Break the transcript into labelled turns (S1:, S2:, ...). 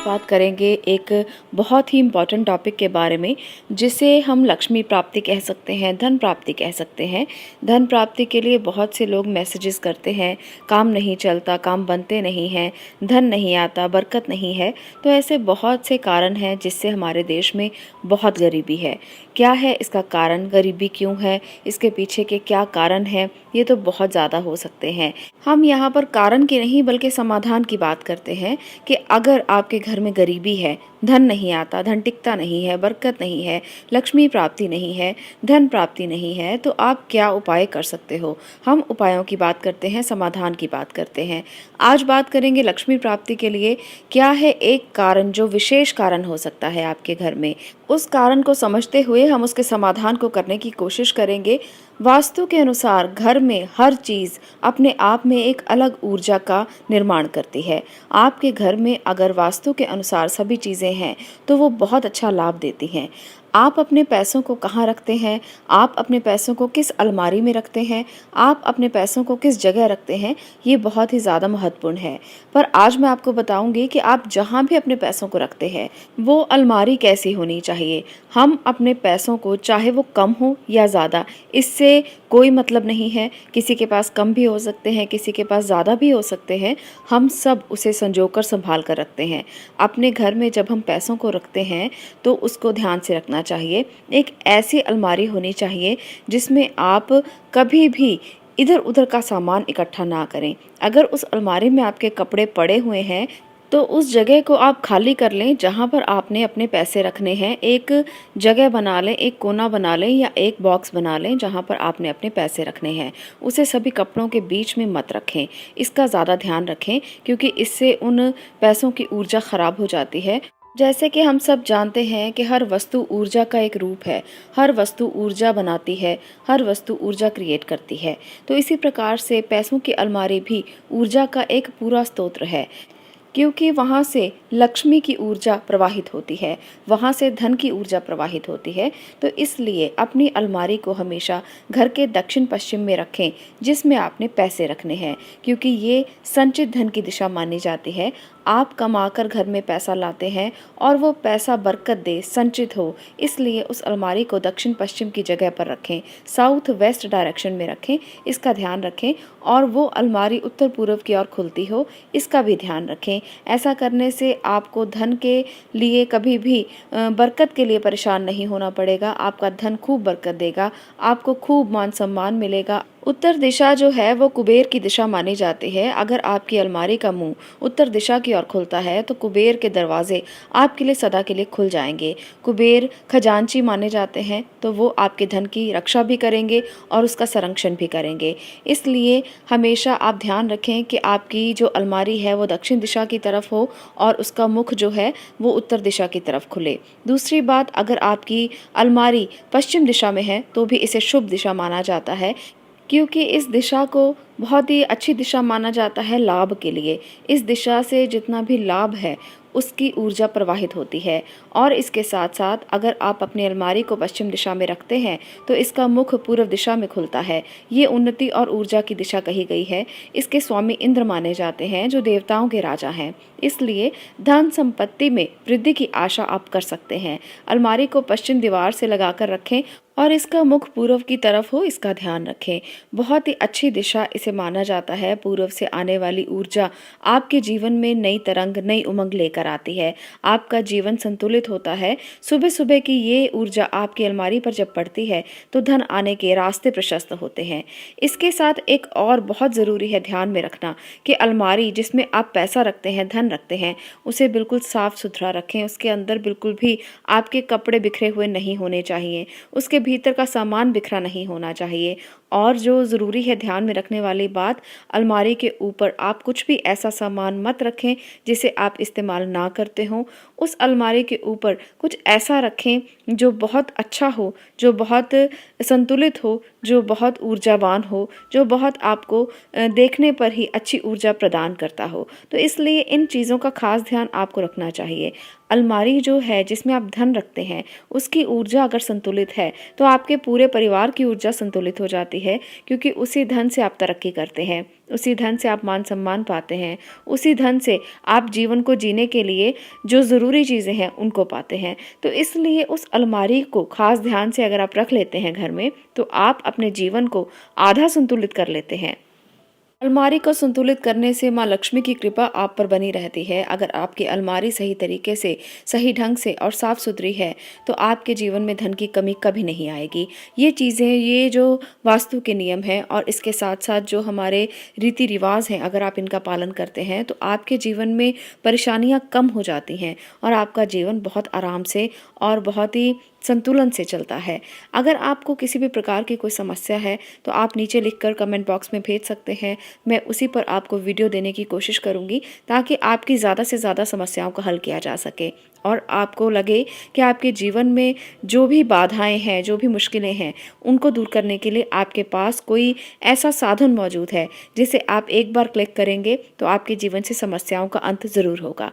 S1: बात करेंगे एक बहुत ही इम्पॉर्टेंट टॉपिक के बारे में, जिसे हम लक्ष्मी प्राप्ति कह सकते हैं, धन प्राप्ति कह सकते हैं। धन प्राप्ति के लिए बहुत से लोग मैसेजेस करते हैं, काम नहीं चलता, काम बनते नहीं हैं, धन नहीं आता, बरकत नहीं है। तो ऐसे बहुत से कारण हैं जिससे हमारे देश में बहुत गरीबी है। क्या है इसका कारण, गरीबी क्यों है, इसके पीछे के क्या कारण हैं, ये तो बहुत ज़्यादा हो सकते हैं। हम यहाँ पर कारण की नहीं बल्कि समाधान की बात करते हैं कि अगर आपके घर में गरीबी है, धन नहीं आता, धन टिकता नहीं है, बरकत नहीं है, लक्ष्मी प्राप्ति नहीं है, धन प्राप्ति नहीं है, तो आप क्या उपाय कर सकते हो। हम उपायों की बात करते हैं, समाधान की बात करते हैं। आज बात करेंगे लक्ष्मी प्राप्ति के लिए क्या है एक कारण जो विशेष कारण हो सकता है आपके घर में। उस कारण को समझते हुए हम उसके समाधान को करने की कोशिश करेंगे। वास्तु के अनुसार घर में हर चीज़ अपने आप में एक अलग ऊर्जा का निर्माण करती है। आपके घर में अगर वास्तु के अनुसार सभी चीज़ें हैं तो वो बहुत अच्छा लाभ देती हैं। आप अपने पैसों को कहाँ रखते हैं, आप अपने पैसों को किस अलमारी में रखते हैं, आप अपने पैसों को किस जगह रखते हैं, ये बहुत ही ज़्यादा महत्वपूर्ण है। पर आज मैं आपको बताऊंगी कि आप जहाँ भी अपने पैसों को रखते हैं वो अलमारी कैसी होनी चाहिए। हम अपने पैसों को, चाहे वो कम हो या ज़्यादा, इससे कोई मतलब नहीं है। किसी के पास कम भी हो सकते हैं, किसी के पास ज़्यादा भी हो सकते हैं। हम सब उसे संजोकर संभाल कर रखते हैं। अपने घर में जब हम पैसों को रखते हैं तो उसको ध्यान से रखना चाहिए। एक ऐसी अलमारी होनी चाहिए जिसमें आप कभी भी इधर उधर का सामान इकट्ठा ना करें। अगर उस अलमारी में आपके कपड़े पड़े हुए हैं तो उस जगह को आप खाली कर लें जहाँ पर आपने अपने पैसे रखने हैं। एक जगह बना लें, एक कोना बना लें या एक बॉक्स बना लें जहाँ पर आपने अपने पैसे रखने हैं। उसे सभी कपड़ों के बीच में मत रखें। इसका ज़्यादा ध्यान रखें क्योंकि इससे उन पैसों की ऊर्जा ख़राब हो जाती है। जैसे कि हम सब जानते हैं कि हर वस्तु ऊर्जा का एक रूप है। हर वस्तु ऊर्जा बनाती है, हर वस्तु ऊर्जा क्रिएट करती है। तो इसी प्रकार से पैसों की अलमारी भी ऊर्जा का एक पूरा स्रोत है, क्योंकि वहाँ से लक्ष्मी की ऊर्जा प्रवाहित होती है, वहाँ से धन की ऊर्जा प्रवाहित होती है। तो इसलिए अपनी अलमारी को हमेशा घर के दक्षिण पश्चिम में रखें जिसमें आपने पैसे रखने हैं, क्योंकि ये संचित धन की दिशा मानी जाती है। आप कमाकर घर में पैसा लाते हैं और वो पैसा बरकत दे, संचित हो, इसलिए उस अलमारी को दक्षिण पश्चिम की जगह पर रखें, साउथ वेस्ट डायरेक्शन में रखें, इसका ध्यान रखें। और वो अलमारी उत्तर पूर्व की ओर खुलती हो, इसका भी ध्यान रखें। ऐसा करने से आपको धन के लिए कभी भी बरकत के लिए परेशान नहीं होना पड़ेगा। आपका धन खूब बरकत देगा, आपको खूब मान सम्मान मिलेगा। उत्तर दिशा जो है वो कुबेर की दिशा मानी जाती है। अगर आपकी अलमारी का मुंह उत्तर दिशा की ओर खुलता है तो कुबेर के दरवाजे आपके लिए सदा के लिए खुल जाएंगे। कुबेर खजांची माने जाते हैं, तो वो आपके धन की रक्षा भी करेंगे और उसका संरक्षण भी करेंगे। इसलिए हमेशा आप ध्यान रखें कि आपकी जो अलमारी है वो दक्षिण दिशा की तरफ हो और उसका मुख जो है वो उत्तर दिशा की तरफ खुले। दूसरी बात, अगर आपकी अलमारी पश्चिम दिशा में है तो भी इसे शुभ दिशा माना जाता है, क्योंकि इस दिशा को बहुत ही अच्छी दिशा माना जाता है लाभ के लिए। इस दिशा से जितना भी लाभ है उसकी ऊर्जा प्रवाहित होती है। और इसके साथ साथ अगर आप अपनी अलमारी को पश्चिम दिशा में रखते हैं तो इसका मुख पूर्व दिशा में खुलता है। ये उन्नति और ऊर्जा की दिशा कही गई है। इसके स्वामी इंद्र माने जाते हैं जो देवताओं के राजा हैं। इसलिए धन संपत्ति में वृद्धि की आशा आप कर सकते हैं। अलमारी को पश्चिम दीवार से लगाकर रखें और इसका मुख पूर्व की तरफ हो, इसका ध्यान रखें। बहुत ही अच्छी दिशा इसे माना जाता है। पूर्व से आने वाली ऊर्जा आपके जीवन में नई तरंग, नई उमंग लेकर आती है। आपका जीवन संतुलित होता है। सुबह सुबह की ये ऊर्जा आपकी अलमारी पर जब पड़ती है तो धन आने के रास्ते प्रशस्त होते हैं। इसके साथ एक और बहुत ज़रूरी है ध्यान में रखना कि अलमारी जिसमें आप पैसा रखते हैं, धन रखते हैं, उसे बिल्कुल साफ सुथरा रखें। उसके अंदर बिल्कुल भी आपके कपड़े बिखरे हुए नहीं होने चाहिए, उसके भीतर का सामान बिखरा नहीं होना चाहिए। और जो ज़रूरी है ध्यान में रखने वाली बात, अलमारी के ऊपर आप कुछ भी ऐसा सामान मत रखें जिसे आप इस्तेमाल ना करते हों। उस अलमारी के ऊपर कुछ ऐसा रखें जो बहुत अच्छा हो, जो बहुत संतुलित हो, जो बहुत ऊर्जावान हो, जो बहुत आपको देखने पर ही अच्छी ऊर्जा प्रदान करता हो। तो इसलिए इन चीज़ों का खास ध्यान आपको रखना चाहिए। अलमारी जो है जिसमें आप धन रखते हैं उसकी ऊर्जा अगर संतुलित है तो आपके पूरे परिवार की ऊर्जा संतुलित हो जाती जाती है, क्योंकि उसी धन से आप तरक्की करते हैं, उसी धन से आप मान सम्मान पाते हैं, उसी धन से आप जीवन को जीने के लिए जो ज़रूरी चीज़ें हैं उनको पाते हैं। तो इसलिए उस अलमारी को ख़ास ध्यान से अगर आप रख लेते हैं घर में, तो आप अपने जीवन को आधा संतुलित कर लेते हैं। अलमारी को संतुलित करने से माँ लक्ष्मी की कृपा आप पर बनी रहती है। अगर आपकी अलमारी सही तरीके से, सही ढंग से और साफ सुथरी है, तो आपके जीवन में धन की कमी कभी नहीं आएगी। ये चीज़ें, ये जो वास्तु के नियम हैं और इसके साथ साथ जो हमारे रीति रिवाज हैं, अगर आप इनका पालन करते हैं तो आपके जीवन में परेशानियाँ कम हो जाती हैं और आपका जीवन बहुत आराम से और बहुत ही संतुलन से चलता है। अगर आपको किसी भी प्रकार की कोई समस्या है, तो आप नीचे लिखकर कमेंट बॉक्स में भेज सकते हैं। मैं उसी पर आपको वीडियो देने की कोशिश करूँगी, ताकि आपकी ज़्यादा से ज़्यादा समस्याओं का हल किया जा सके और आपको लगे कि आपके जीवन में जो भी बाधाएं हैं, जो भी मुश्किलें हैं, उनको दूर करने के लिए आपके पास कोई ऐसा साधन मौजूद है, जिसे आप एक बार क्लिक करेंगे तो आपके जीवन से समस्याओं का अंत ज़रूर होगा।